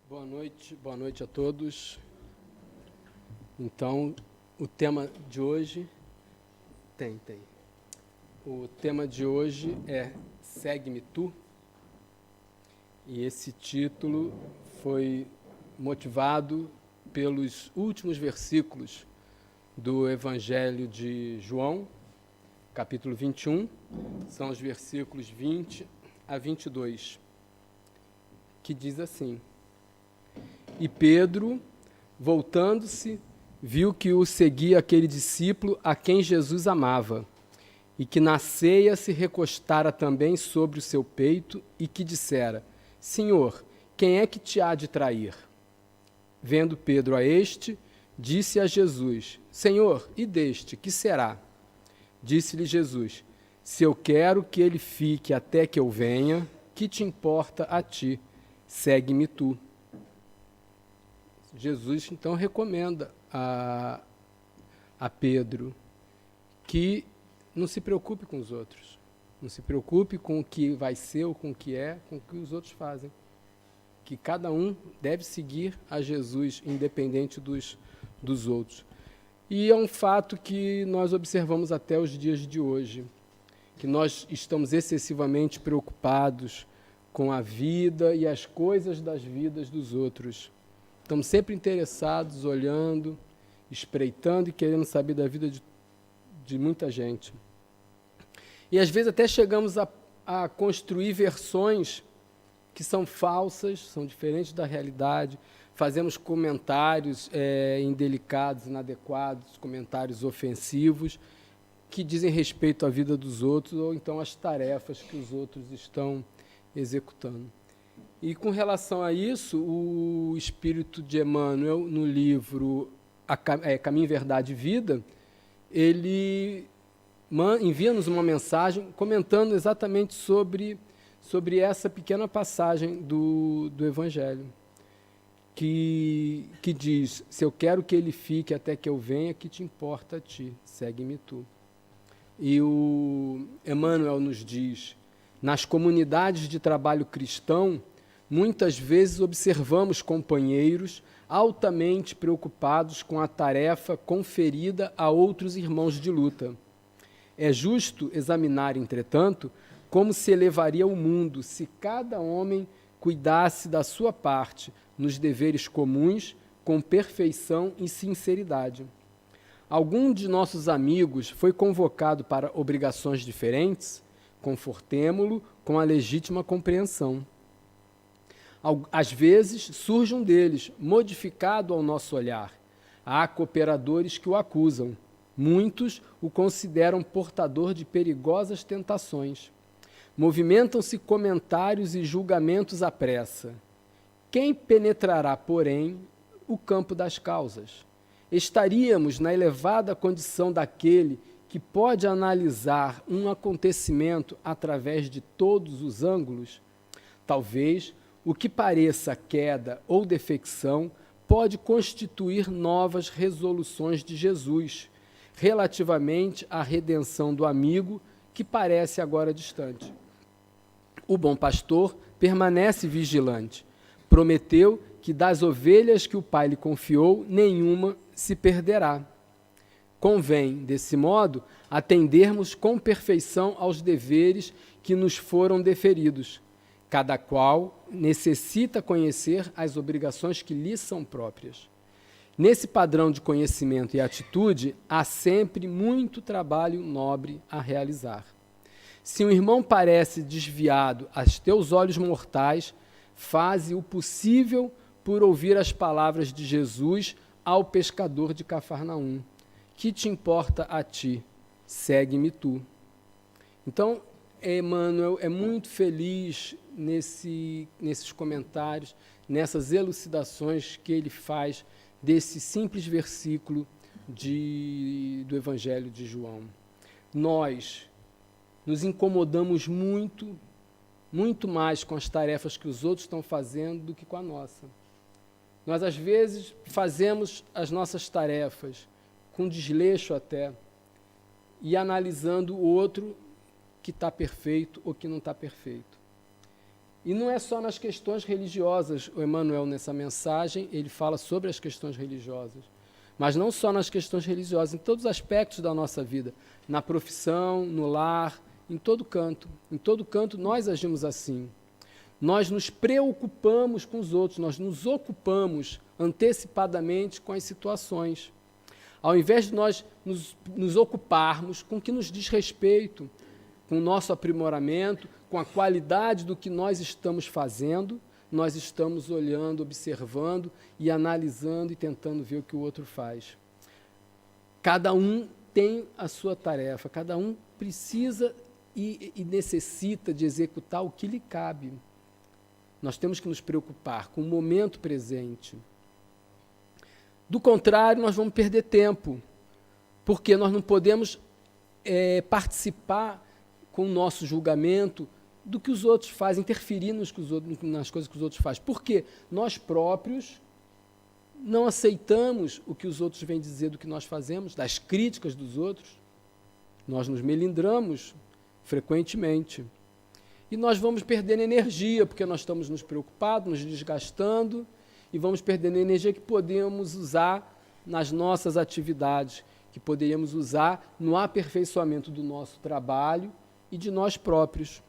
Boa noite a todos. Então, o tema de hoje O tema de hoje é Segue-me Tu. E esse título foi motivado pelos últimos versículos do Evangelho de João, capítulo 21, são os versículos 20 a 22, que diz assim: E Pedro, voltando-se, viu que o seguia aquele discípulo a quem Jesus amava, e que na ceia se recostara também sobre o seu peito, e que dissera: Senhor, quem é que te há de trair? Vendo Pedro a este, disse a Jesus: Senhor, e deste, que será? Disse-lhe Jesus: Se eu quero que ele fique até que eu venha, que te importa a ti? Segue-me tu. Jesus, então, recomenda a Pedro que não se preocupe com os outros, não se preocupe com o que vai ser ou com o que é, com o que os outros fazem. Que cada um deve seguir a Jesus, independente dos outros. E é um fato que nós observamos até os dias de hoje, que nós estamos excessivamente preocupados com a vida e as coisas das vidas dos outros. Estamos sempre interessados, olhando, espreitando e querendo saber da vida de muita gente. E às vezes até chegamos a construir versões que são falsas, são diferentes da realidade. Fazemos comentários indelicados, inadequados, comentários ofensivos, que dizem respeito à vida dos outros ou então às tarefas que os outros estão executando. E com relação a isso, o Espírito de Emmanuel, no livro Caminho, Verdade e Vida, ele envia-nos uma mensagem comentando exatamente sobre essa pequena passagem do Evangelho, que diz: se eu quero que ele fique até que eu venha, que te importa a ti? Segue-me tu. E o Emmanuel nos diz: nas comunidades de trabalho cristão, muitas vezes observamos companheiros altamente preocupados com a tarefa conferida a outros irmãos de luta. É justo examinar, entretanto, como se elevaria o mundo se cada homem cuidasse da sua parte nos deveres comuns com perfeição e sinceridade. Algum de nossos amigos foi convocado para obrigações diferentes? Confortemo-lo com a legítima compreensão. Às vezes surge um deles, modificado ao nosso olhar. Há cooperadores que o acusam. Muitos o consideram portador de perigosas tentações. Movimentam-se comentários e julgamentos à pressa. Quem penetrará, porém, o campo das causas? Estaríamos na elevada condição daquele que pode analisar um acontecimento através de todos os ângulos? Talvez o que pareça queda ou defecção pode constituir novas resoluções de Jesus relativamente à redenção do amigo que parece agora distante. O bom pastor permanece vigilante. Prometeu que das ovelhas que o Pai lhe confiou, nenhuma se perderá. Convém, desse modo, atendermos com perfeição aos deveres que nos foram deferidos. Cada qual necessita conhecer as obrigações que lhe são próprias. Nesse padrão de conhecimento e atitude, há sempre muito trabalho nobre a realizar. Se um irmão parece desviado aos teus olhos mortais, faze o possível por ouvir as palavras de Jesus ao pescador de Cafarnaum. Que te importa a ti? Segue-me tu. Então, Emmanuel é muito feliz nesses comentários, nessas elucidações que ele faz desse simples versículo do Evangelho de João. Nós nos incomodamos muito mais com as tarefas que os outros estão fazendo do que com a nossa. Nós, às vezes, fazemos as nossas tarefas com desleixo até, e analisando o outro que está perfeito ou que não está perfeito. E não é só nas questões religiosas. O Emmanuel, nessa mensagem, ele fala sobre as questões religiosas. Mas não só nas questões religiosas, em todos os aspectos da nossa vida. Na profissão, no lar, em todo canto. Em todo canto nós agimos assim. Nós nos preocupamos com os outros, nós nos ocupamos antecipadamente com as situações. Ao invés de nós nos ocuparmos com o que nos diz respeito, com o nosso aprimoramento, com a qualidade do que nós estamos fazendo, nós estamos olhando, observando e analisando e tentando ver o que o outro faz. Cada um tem a sua tarefa, cada um precisa e necessita de executar o que lhe cabe. Nós temos que nos preocupar com o momento presente. Do contrário, nós vamos perder tempo, porque nós não podemos participar com o nosso julgamento do que os outros fazem, interferir nas coisas que os outros fazem. Porque nós próprios não aceitamos o que os outros vêm dizer do que nós fazemos, das críticas dos outros. Nós nos melindramos frequentemente. E nós vamos perdendo energia, porque nós estamos nos preocupados, nos desgastando, e vamos perdendo energia que podemos usar nas nossas atividades, que poderíamos usar no aperfeiçoamento do nosso trabalho e de nós próprios.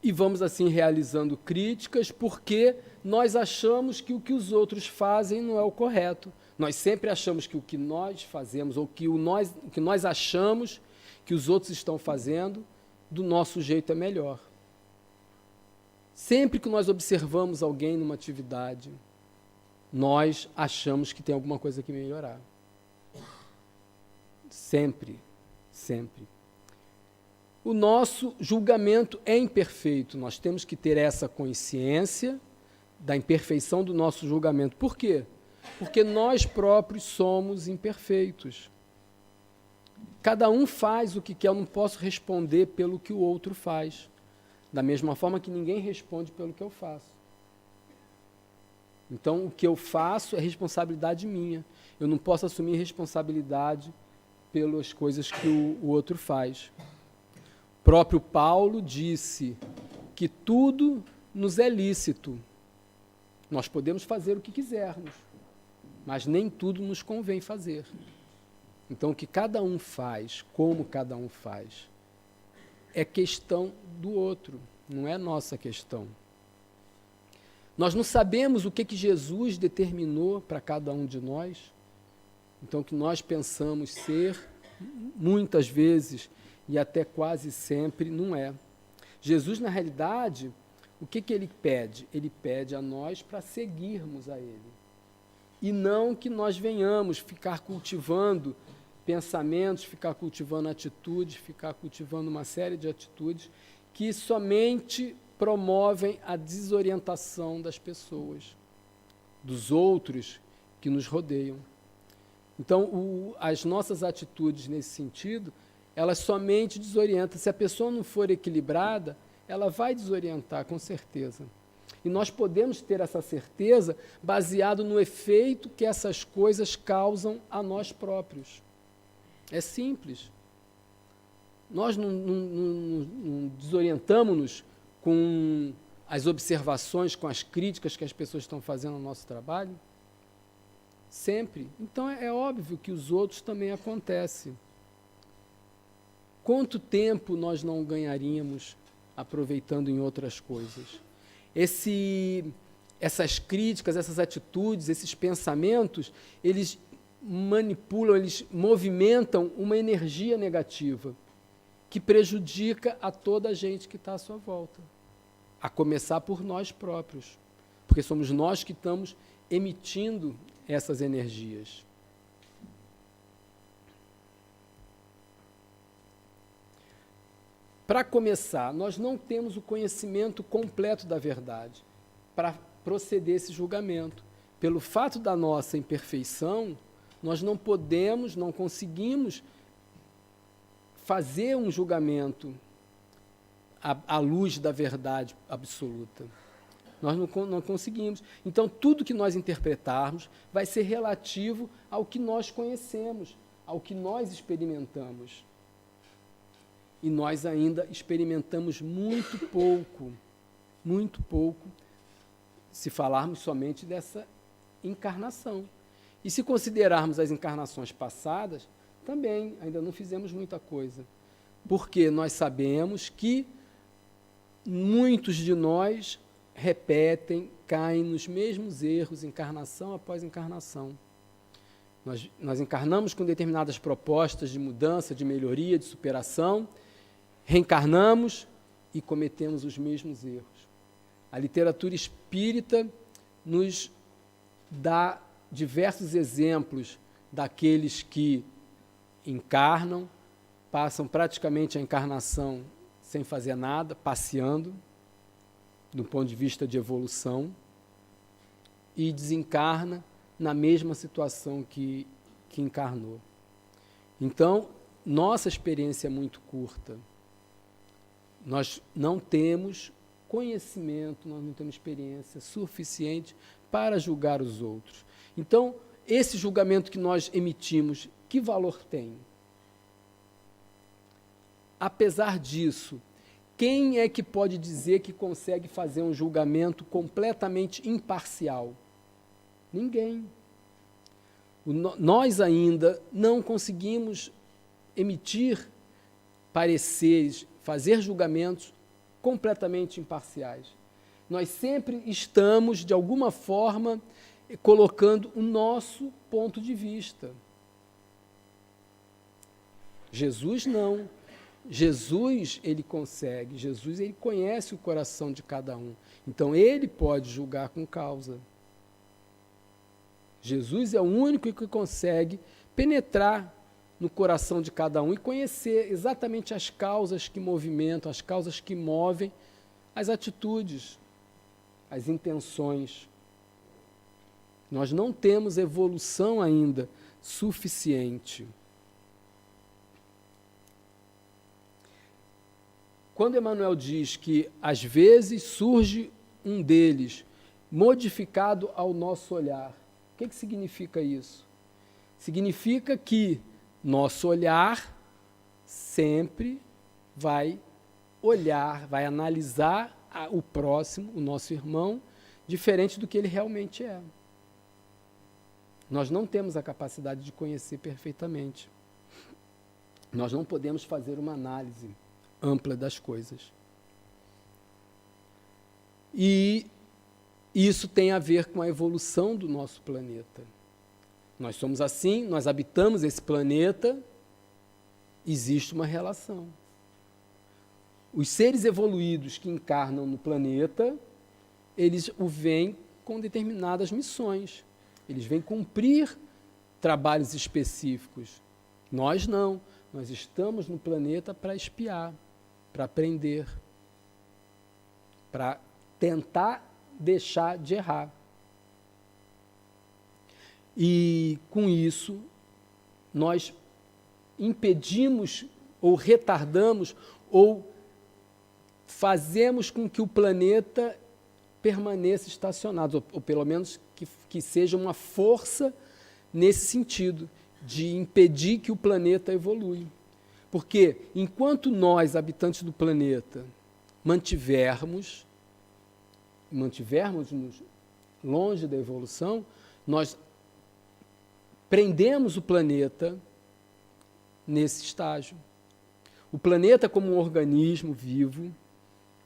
E vamos assim realizando críticas, porque nós achamos que o que os outros fazem não é o correto. Nós sempre achamos que o que nós fazemos, ou o que nós achamos que os outros estão fazendo, do nosso jeito é melhor. Sempre que nós observamos alguém numa atividade, nós achamos que tem alguma coisa que melhorar. Sempre, sempre. O nosso julgamento é imperfeito, nós temos que ter essa consciência da imperfeição do nosso julgamento. Por quê? Porque nós próprios somos imperfeitos. Cada um faz o que quer, eu não posso responder pelo que o outro faz. Da mesma forma que ninguém responde pelo que eu faço. Então, o que eu faço é responsabilidade minha. Eu não posso assumir responsabilidade pelas coisas que o outro faz. O próprio Paulo disse que tudo nos é lícito. Nós podemos fazer o que quisermos, mas nem tudo nos convém fazer. Então, o que cada um faz, como cada um faz, é questão do outro, não é nossa questão. Nós não sabemos o que Jesus determinou para cada um de nós. Então, o que nós pensamos ser, muitas vezes, e até quase sempre, não é. Jesus, na realidade, o que ele pede? Ele pede a nós para seguirmos a Ele. E não que nós venhamos ficar cultivando pensamentos, ficar cultivando atitudes, ficar cultivando uma série de atitudes que somente promovem a desorientação das pessoas, dos outros que nos rodeiam. Então, as nossas atitudes nesse sentido, elas somente desorientam. Se a pessoa não for equilibrada, ela vai desorientar, com certeza. E nós podemos ter essa certeza baseado no efeito que essas coisas causam a nós próprios. É simples. Nós não desorientamos-nos com as observações, com as críticas que as pessoas estão fazendo ao nosso trabalho? Sempre. Então é óbvio que os outros também acontecem. Quanto tempo nós não ganharíamos aproveitando em outras coisas? Essas críticas, essas atitudes, esses pensamentos, eles manipulam, eles movimentam uma energia negativa que prejudica a toda a gente que está à sua volta, a começar por nós próprios, porque somos nós que estamos emitindo essas energias. Para começar, nós não temos o conhecimento completo da verdade para proceder esse julgamento. Pelo fato da nossa imperfeição, nós não podemos, não conseguimos fazer um julgamento à luz da verdade absoluta. Nós não conseguimos. Então, tudo que nós interpretarmos vai ser relativo ao que nós conhecemos, ao que nós experimentamos. e nós ainda experimentamos muito pouco, se falarmos somente dessa encarnação. E se considerarmos as encarnações passadas, também ainda não fizemos muita coisa. Porque nós sabemos que muitos de nós repetem, caem nos mesmos erros, encarnação após encarnação. Nós encarnamos com determinadas propostas de mudança, de melhoria, de superação, reencarnamos e cometemos os mesmos erros. A literatura espírita nos dá diversos exemplos daqueles que encarnam, passam praticamente a encarnação sem fazer nada, passeando, do ponto de vista de evolução, e desencarna na mesma situação que encarnou. Então, nossa experiência é muito curta. Nós não temos conhecimento, nós não temos experiência suficiente para julgar os outros. Então, esse julgamento que nós emitimos, que valor tem? Apesar disso, quem é que pode dizer que consegue fazer um julgamento completamente imparcial? Ninguém. Nós ainda não conseguimos emitir pareceres, fazer julgamentos completamente imparciais. Nós sempre estamos, de alguma forma, colocando o nosso ponto de vista. Jesus não. Jesus, ele consegue. Jesus, ele conhece o coração de cada um. Então, ele pode julgar com causa. Jesus é o único que consegue penetrar no coração de cada um e conhecer exatamente as causas que movimentam, as causas que movem as atitudes, as intenções. Nós não temos evolução ainda suficiente. Quando Emmanuel diz que, às vezes, surge um deles modificado ao nosso olhar, o que significa isso? Significa que nosso olhar sempre vai olhar, vai analisar o próximo, o nosso irmão, diferente do que ele realmente é. Nós não temos a capacidade de conhecer perfeitamente. Nós não podemos fazer uma análise ampla das coisas. E isso tem a ver com a evolução do nosso planeta. Nós somos assim, nós habitamos esse planeta, existe uma relação. Os seres evoluídos que encarnam no planeta, eles o vêm com determinadas missões. Eles vêm cumprir trabalhos específicos. Nós não. Nós estamos no planeta para espiar, para aprender, para tentar deixar de errar. E, com isso, nós impedimos ou retardamos ou fazemos com que o planeta permaneça estacionado, ou pelo menos que seja uma força nesse sentido, de impedir que o planeta evolui. Porque, enquanto nós, habitantes do planeta, mantivermos-nos longe da evolução, nós prendemos o planeta nesse estágio. O planeta, como um organismo vivo,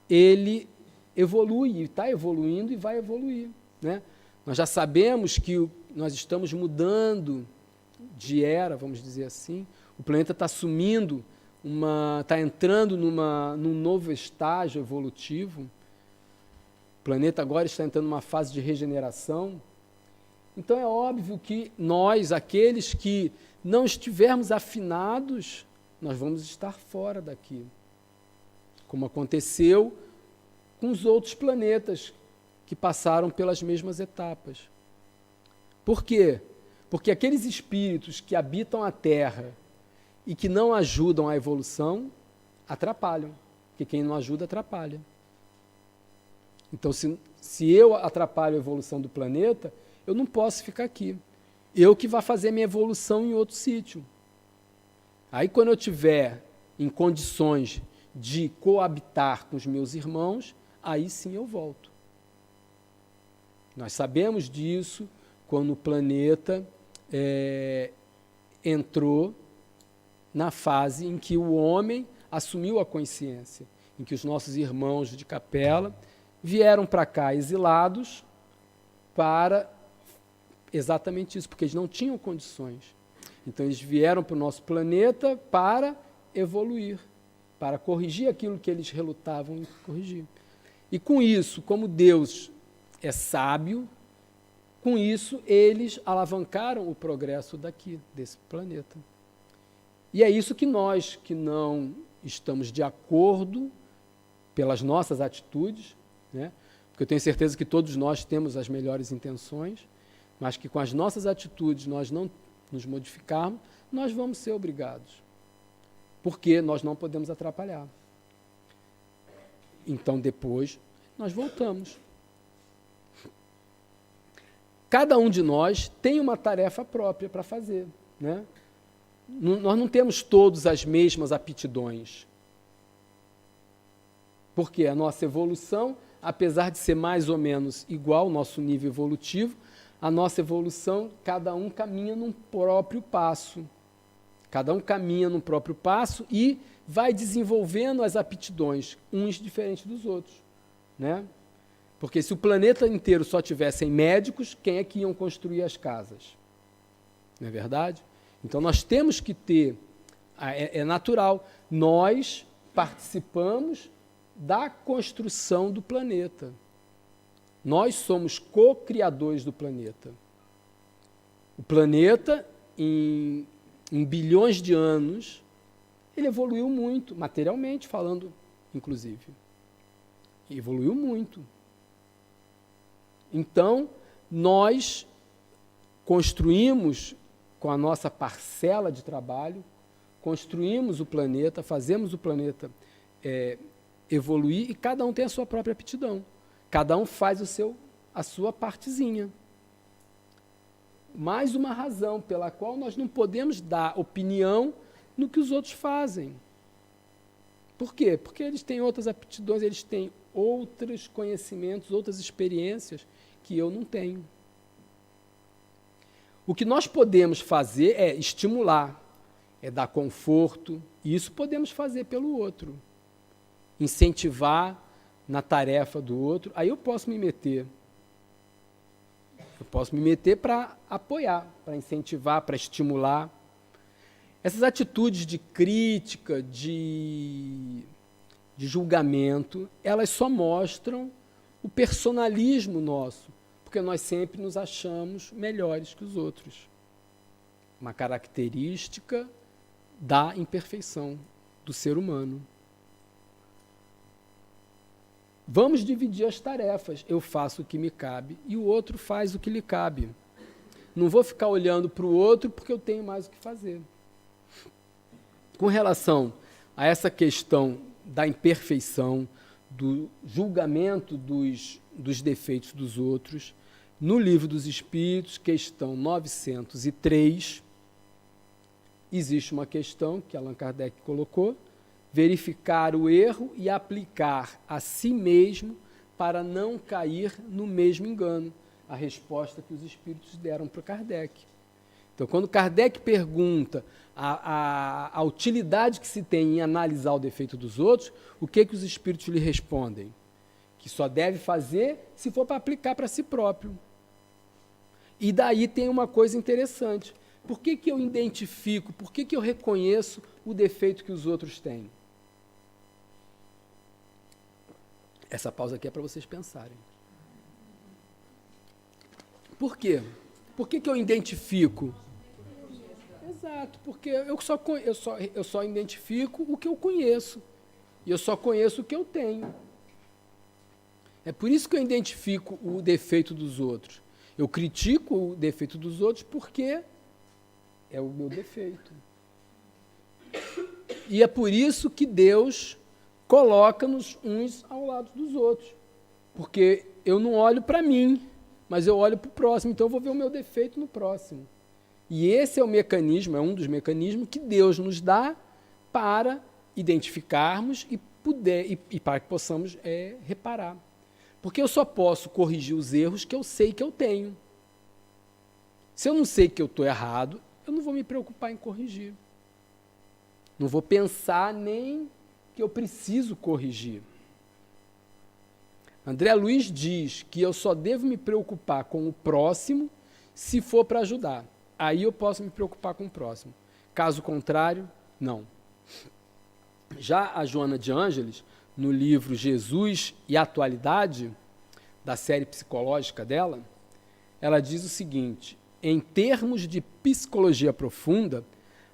ele evolui, está evoluindo e vai evoluir, né? Nós já sabemos que nós estamos mudando de era, vamos dizer assim. O planeta está assumindo, está entrando num novo estágio evolutivo. O planeta agora está entrando numa fase de regeneração. Então é óbvio que nós, aqueles que não estivermos afinados, nós vamos estar fora daqui. Como aconteceu com os outros planetas que passaram pelas mesmas etapas. Por quê? Porque aqueles espíritos que habitam a Terra e que não ajudam a evolução, atrapalham. Porque quem não ajuda, atrapalha. Então, se eu atrapalho a evolução do planeta, eu não posso ficar aqui. Eu que vou fazer minha evolução em outro sítio. Aí, quando eu estiver em condições de coabitar com os meus irmãos, aí sim eu volto. Nós sabemos disso quando o planeta entrou na fase em que o homem assumiu a consciência, em que os nossos irmãos de capela vieram para cá exilados para exatamente isso, porque eles não tinham condições. Então, eles vieram para o nosso planeta para evoluir, para corrigir aquilo que eles relutavam em corrigir. E com isso, como Deus é sábio, com isso eles alavancaram o progresso daqui, desse planeta. E é isso que nós, que não estamos de acordo pelas nossas atitudes, né? Porque eu tenho certeza que todos nós temos as melhores intenções, mas que com as nossas atitudes nós não nos modificarmos, nós vamos ser obrigados. Porque nós não podemos atrapalhar. Então, depois, nós voltamos. Cada um de nós tem uma tarefa própria para fazer, né? Nós não temos todos as mesmas aptidões. Porque a nossa evolução, apesar de ser mais ou menos igual, o nosso nível evolutivo, a nossa evolução, cada um caminha num próprio passo. Cada um caminha num próprio passo e vai desenvolvendo as aptidões, uns diferentes dos outros, né? Porque se o planeta inteiro só tivessem médicos, quem é que iam construir as casas? Não é verdade? Então, nós temos que ter, é natural, nós participamos da construção do planeta. Nós somos co-criadores do planeta. O planeta, em bilhões de anos, ele evoluiu muito, materialmente falando, inclusive. Evoluiu muito. Então, nós construímos com a nossa parcela de trabalho, construímos o planeta, fazemos o planeta evoluir e cada um tem a sua própria aptidão. Cada um faz a sua partezinha. Mais uma razão pela qual nós não podemos dar opinião no que os outros fazem. Por quê? Porque eles têm outras aptidões, eles têm outros conhecimentos, outras experiências que eu não tenho. O que nós podemos fazer é estimular, é dar conforto, e isso podemos fazer pelo outro. Incentivar na tarefa do outro, aí eu posso me meter. Eu posso me meter para apoiar, para incentivar, para estimular. Essas atitudes de crítica, de julgamento, elas só mostram o personalismo nosso, porque nós sempre nos achamos melhores que os outros. Uma característica da imperfeição do ser humano. Vamos dividir as tarefas. Eu faço o que me cabe e o outro faz o que lhe cabe. Não vou ficar olhando para o outro porque eu tenho mais o que fazer. Com relação a essa questão da imperfeição, do julgamento dos defeitos dos outros, no Livro dos Espíritos, questão 903, existe uma questão que Allan Kardec colocou: verificar o erro e aplicar a si mesmo para não cair no mesmo engano. A resposta que os Espíritos deram para Kardec. Então, quando Kardec pergunta a utilidade que se tem em analisar o defeito dos outros, o que os Espíritos lhe respondem? Que só deve fazer se for para aplicar para si próprio. E daí tem uma coisa interessante. Por que eu identifico, por que eu reconheço o defeito que os outros têm? Essa pausa aqui é para vocês pensarem. Por quê? Por que eu identifico? Exato, porque eu só identifico o que eu conheço. E eu só conheço o que eu tenho. É por isso que eu identifico o defeito dos outros. Eu critico o defeito dos outros porque é o meu defeito. E é por isso que Deus coloca-nos uns ao lado dos outros. Porque eu não olho para mim, mas eu olho para o próximo. Então eu vou ver o meu defeito no próximo. E esse é o mecanismo, é um dos mecanismos que Deus nos dá para identificarmos e para que possamos reparar. Porque eu só posso corrigir os erros que eu sei que eu tenho. Se eu não sei que eu estou errado, eu não vou me preocupar em corrigir. Não vou pensar nem que eu preciso corrigir. André Luiz diz que eu só devo me preocupar com o próximo se for para ajudar. Aí eu posso me preocupar com o próximo. Caso contrário, não. Já a Joana de Ângeles, no livro Jesus e a Atualidade, da série psicológica dela, ela diz o seguinte: em termos de psicologia profunda,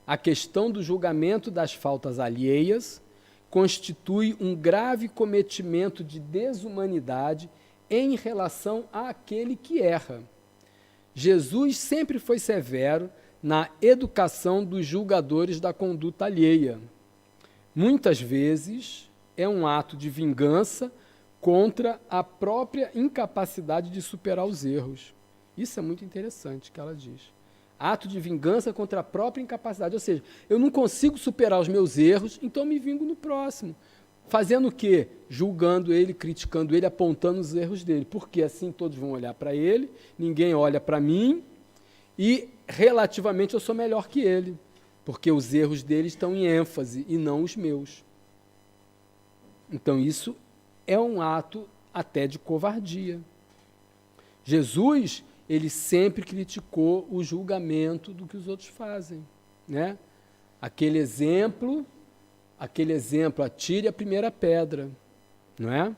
a questão do julgamento das faltas alheias constitui um grave cometimento de desumanidade em relação àquele que erra. Jesus sempre foi severo na educação dos julgadores da conduta alheia. Muitas vezes é um ato de vingança contra a própria incapacidade de superar os erros. Isso é muito interessante que ela diz. Ato de vingança contra a própria incapacidade. Ou seja, eu não consigo superar os meus erros, então me vingo no próximo. Fazendo o quê? Julgando ele, criticando ele, apontando os erros dele. Porque assim todos vão olhar para ele, ninguém olha para mim e relativamente eu sou melhor que ele. Porque os erros dele estão em ênfase e não os meus. Então isso é um ato até de covardia. Jesus, ele sempre criticou o julgamento do que os outros fazem, né? Aquele exemplo, atire a primeira pedra, não é?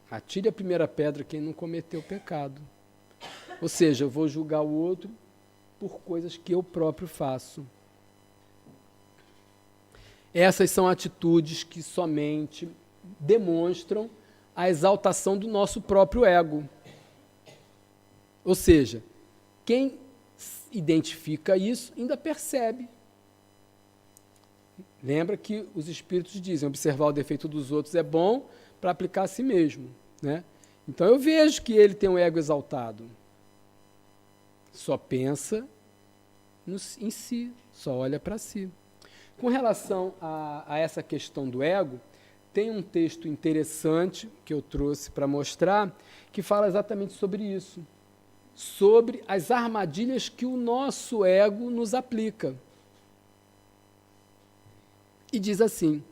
Atire a primeira pedra quem não cometeu pecado. Ou seja, eu vou julgar o outro por coisas que eu próprio faço. Essas são atitudes que somente demonstram a exaltação do nosso próprio ego. Ou seja, quem identifica isso ainda percebe. Lembra que os espíritos dizem, observar o defeito dos outros é bom para aplicar a si mesmo, né? Então eu vejo que ele tem um ego exaltado. Só pensa em si, só olha para si. Com relação a essa questão do ego, tem um texto interessante que eu trouxe para mostrar, que fala exatamente sobre isso. Sobre as armadilhas que o nosso ego nos aplica. E diz assim: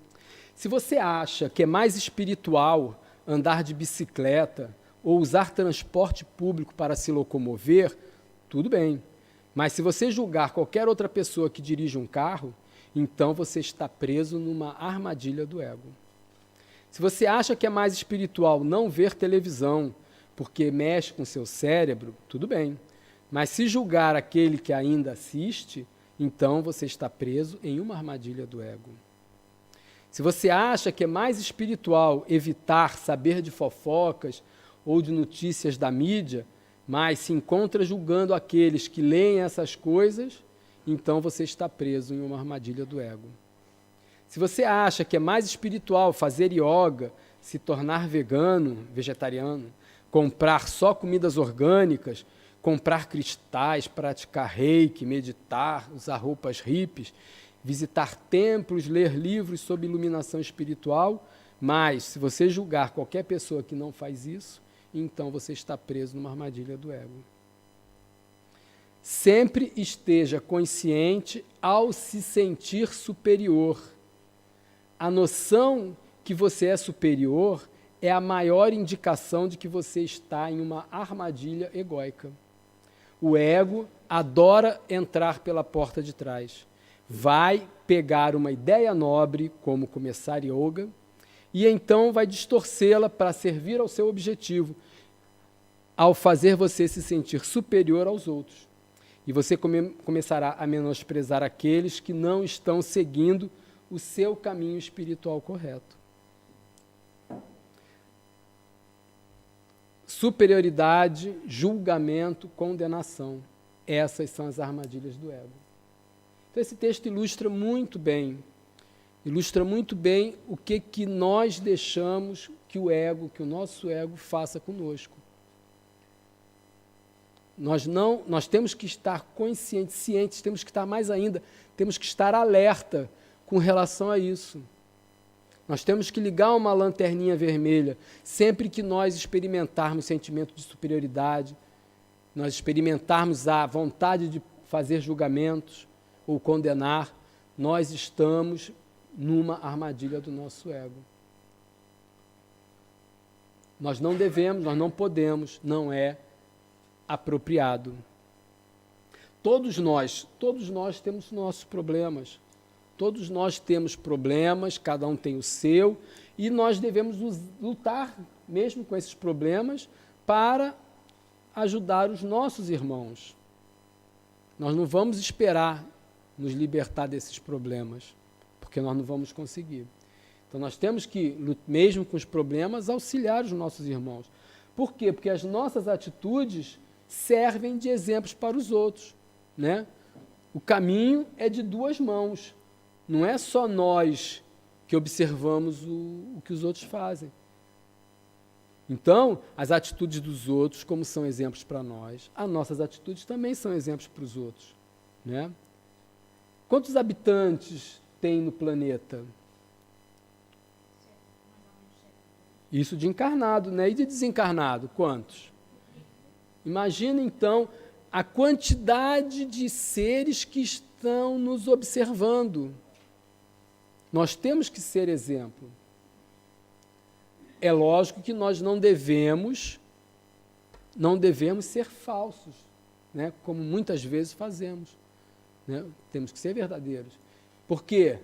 se você acha que é mais espiritual andar de bicicleta ou usar transporte público para se locomover, tudo bem. Mas se você julgar qualquer outra pessoa que dirige um carro, então você está preso numa armadilha do ego. Se você acha que é mais espiritual não ver televisão, porque mexe com seu cérebro, tudo bem. Mas se julgar aquele que ainda assiste, então você está preso em uma armadilha do ego. Se você acha que é mais espiritual evitar saber de fofocas ou de notícias da mídia, mas se encontra julgando aqueles que leem essas coisas, então você está preso em uma armadilha do ego. Se você acha que é mais espiritual fazer yoga, se tornar vegano, vegetariano, comprar só comidas orgânicas, comprar cristais, praticar reiki, meditar, usar roupas hippies, visitar templos, ler livros sobre iluminação espiritual, mas se você julgar qualquer pessoa que não faz isso, então você está preso numa armadilha do ego. Sempre esteja consciente ao se sentir superior. A noção que você é superior é a maior indicação de que você está em uma armadilha egóica. O ego adora entrar pela porta de trás. Vai pegar uma ideia nobre, como começar yoga, e então vai distorcê-la para servir ao seu objetivo, ao fazer você se sentir superior aos outros. E você começará a menosprezar aqueles que não estão seguindo o seu caminho espiritual correto. Superioridade, julgamento, condenação. Essas são as armadilhas do ego. Então, esse texto ilustra muito bem o que nós deixamos que o nosso ego faça conosco. Nós temos que estar conscientes, cientes, temos que estar mais ainda, temos que estar alerta com relação a isso. Nós temos que ligar uma lanterninha vermelha sempre que nós experimentarmos sentimento de superioridade, nós experimentarmos a vontade de fazer julgamentos ou condenar, nós estamos numa armadilha do nosso ego. Nós não devemos, nós não podemos, não é apropriado. Todos nós temos nossos problemas. Todos nós temos problemas, cada um tem o seu, e nós devemos lutar mesmo com esses problemas para ajudar os nossos irmãos. Nós não vamos esperar nos libertar desses problemas, porque nós não vamos conseguir. Então nós temos que, mesmo com os problemas, auxiliar os nossos irmãos. Por quê? Porque as nossas atitudes servem de exemplos para os outros, né? O caminho é de duas mãos. Não é só nós que observamos o que os outros fazem. Então, as atitudes dos outros, como são exemplos para nós, as nossas atitudes também são exemplos para os outros, né? Quantos habitantes tem no planeta? Isso de encarnado, né? E de desencarnado, quantos? Imagina, então, a quantidade de seres que estão nos observando. Nós temos que ser exemplo. É lógico que nós não devemos ser falsos, né? Como muitas vezes fazemos, né? Temos que ser verdadeiros. Por quê?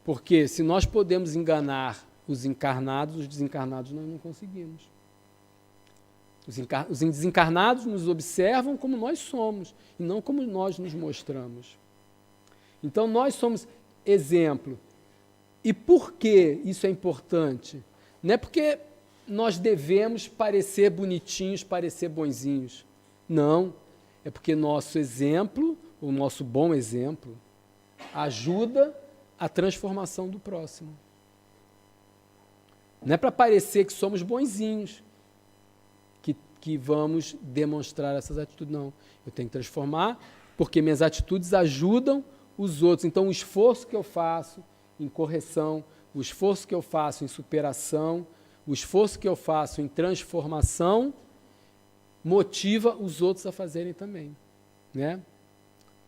Porque se nós podemos enganar os encarnados, os desencarnados nós não conseguimos. Os desencarnados nos observam como nós somos, e não como nós nos mostramos. Então nós somos exemplo. E por que isso é importante? Não é porque nós devemos parecer bonitinhos, parecer bonzinhos. Não. É porque nosso exemplo, o nosso bom exemplo, ajuda a transformação do próximo. Não é para parecer que somos bonzinhos que vamos demonstrar essas atitudes, não. Eu tenho que transformar, porque minhas atitudes ajudam os outros. Então, o esforço que eu faço em correção, o esforço que eu faço em superação, o esforço que eu faço em transformação, motiva os outros a fazerem também, né?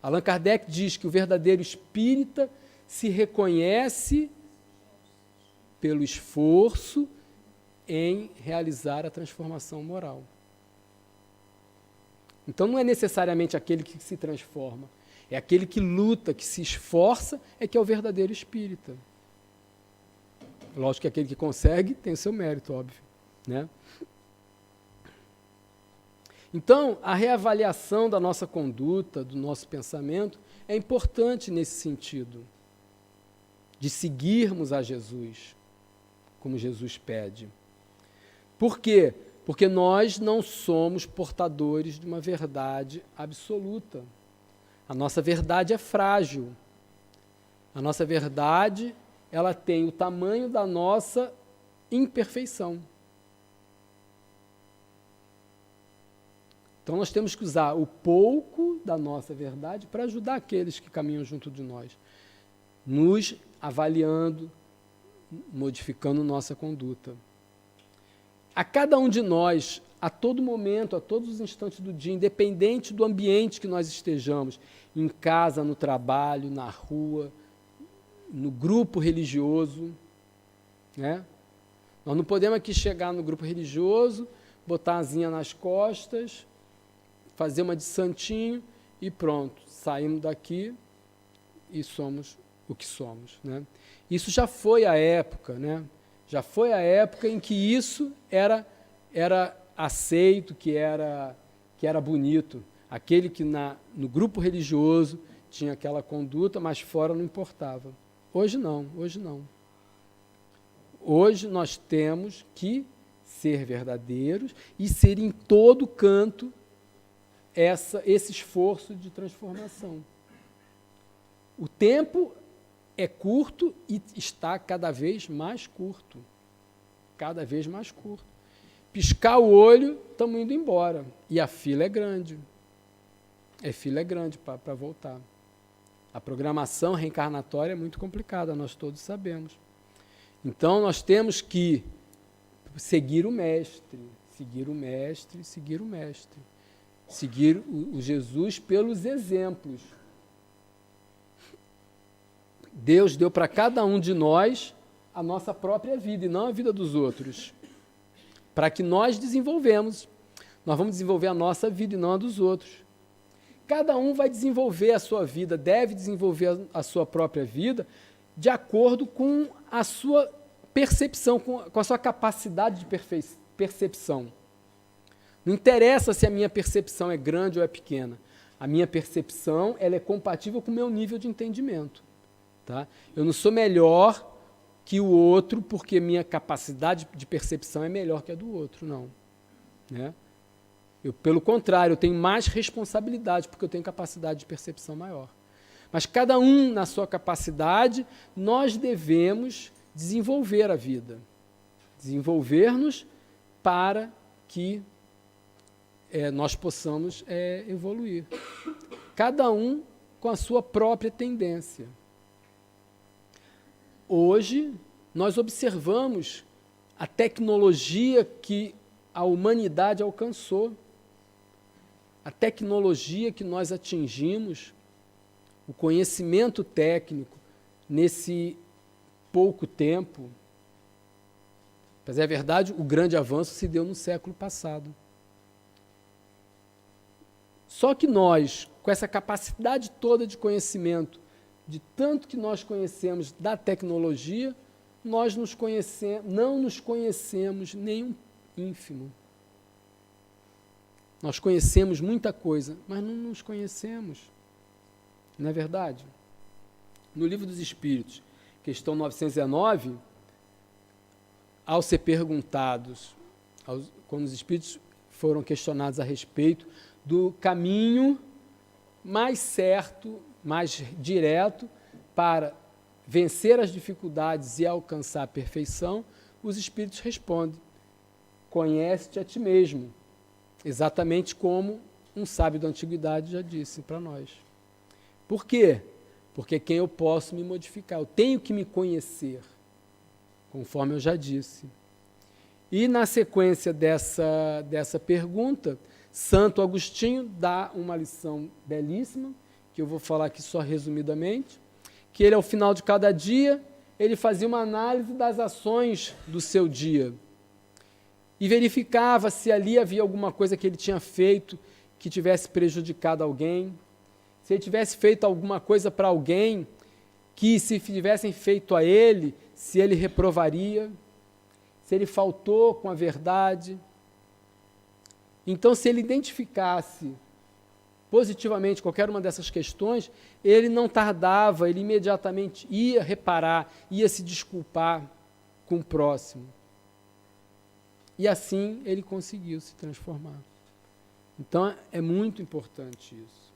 Allan Kardec diz que o verdadeiro espírita se reconhece pelo esforço em realizar a transformação moral. Então não é necessariamente aquele que se transforma, é aquele que luta, que se esforça, é que é o verdadeiro espírita. Lógico que aquele que consegue tem o seu mérito, óbvio, né? Então, a reavaliação da nossa conduta, do nosso pensamento, é importante nesse sentido, de seguirmos a Jesus, como Jesus pede. Por quê? Porque nós não somos portadores de uma verdade absoluta. A nossa verdade é frágil. A nossa verdade, ela tem o tamanho da nossa imperfeição. Então nós temos que usar o pouco da nossa verdade para ajudar aqueles que caminham junto de nós, nos avaliando, modificando nossa conduta. A cada um de nós, a todo momento, a todos os instantes do dia, independente do ambiente que nós estejamos, em casa, no trabalho, na rua, no grupo religioso, né? Nós não podemos aqui chegar no grupo religioso, botar a asinha nas costas, fazer uma de santinho e pronto, saímos daqui e somos o que somos, né? Isso já foi a época, né? Já foi a época em que isso era aceito, que era bonito. Aquele que no grupo religioso tinha aquela conduta, mas fora não importava. Hoje não, hoje não. Hoje nós temos que ser verdadeiros e ser em todo canto esse esforço de transformação. O tempo é curto e está cada vez mais curto. Cada vez mais curto. Piscar o olho, estamos indo embora. E a fila é grande. A fila é grande para voltar. A programação reencarnatória é muito complicada, nós todos sabemos. Então, nós temos que seguir o Mestre, seguir o Mestre, seguir o Mestre. Seguir o Jesus pelos exemplos. Deus deu para cada um de nós a nossa própria vida e não a vida dos outros. Para que nós desenvolvemos. Nós vamos desenvolver a nossa vida e não a dos outros. Cada um vai desenvolver a sua vida, deve desenvolver a sua própria vida de acordo com a sua percepção, com a sua capacidade de percepção. Não interessa se a minha percepção é grande ou é pequena. A minha percepção ela é compatível com o meu nível de entendimento. Tá? Eu não sou melhor que o outro porque minha capacidade de percepção é melhor que a do outro, não. Né? Pelo contrário, eu tenho mais responsabilidade porque eu tenho capacidade de percepção maior. Mas cada um na sua capacidade, nós devemos desenvolver a vida. Desenvolver-nos para que nós possamos evoluir. Cada um com a sua própria tendência. Hoje, nós observamos a tecnologia que a humanidade alcançou, a tecnologia que nós atingimos, o conhecimento técnico nesse pouco tempo. Mas é verdade, o grande avanço se deu no século passado. Só que nós, com essa capacidade toda de conhecimento, de tanto que nós conhecemos da tecnologia, nós não nos conhecemos nem um ínfimo. Nós conhecemos muita coisa, mas não nos conhecemos. Não é verdade? No Livro dos Espíritos, questão 909, ao ser perguntados, quando os espíritos foram questionados a respeito do caminho mais certo, mais direto para vencer as dificuldades e alcançar a perfeição, os espíritos respondem: conhece-te a ti mesmo, exatamente como um sábio da antiguidade já disse para nós. Por quê? Porque quem eu posso me modificar? Eu tenho que me conhecer, conforme eu já disse. E na sequência dessa pergunta, Santo Agostinho dá uma lição belíssima, que eu vou falar aqui só resumidamente, que ele, ao final de cada dia, ele fazia uma análise das ações do seu dia e verificava se ali havia alguma coisa que ele tinha feito que tivesse prejudicado alguém, se ele tivesse feito alguma coisa para alguém que, se tivessem feito a ele, se ele reprovaria, se ele faltou com a verdade. Então, se ele identificasse positivamente qualquer uma dessas questões, ele não tardava, ele imediatamente ia reparar, ia se desculpar com o próximo. E assim ele conseguiu se transformar. Então, é muito importante isso.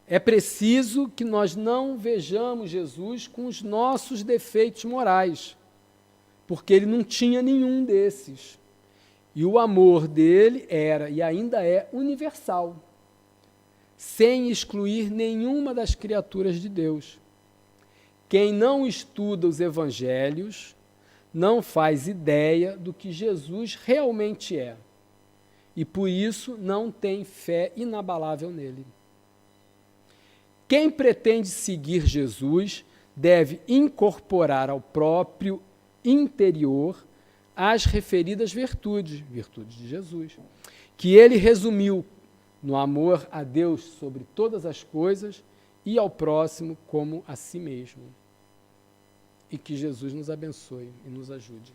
É preciso que nós não vejamos Jesus com os nossos defeitos morais, porque ele não tinha nenhum desses. E o amor dele era e ainda é universal, sem excluir nenhuma das criaturas de Deus. Quem não estuda os evangelhos não faz ideia do que Jesus realmente é, e por isso não tem fé inabalável nele. Quem pretende seguir Jesus deve incorporar ao próprio interior as referidas virtudes de Jesus, que ele resumiu no amor a Deus sobre todas as coisas e ao próximo como a si mesmo. E que Jesus nos abençoe e nos ajude.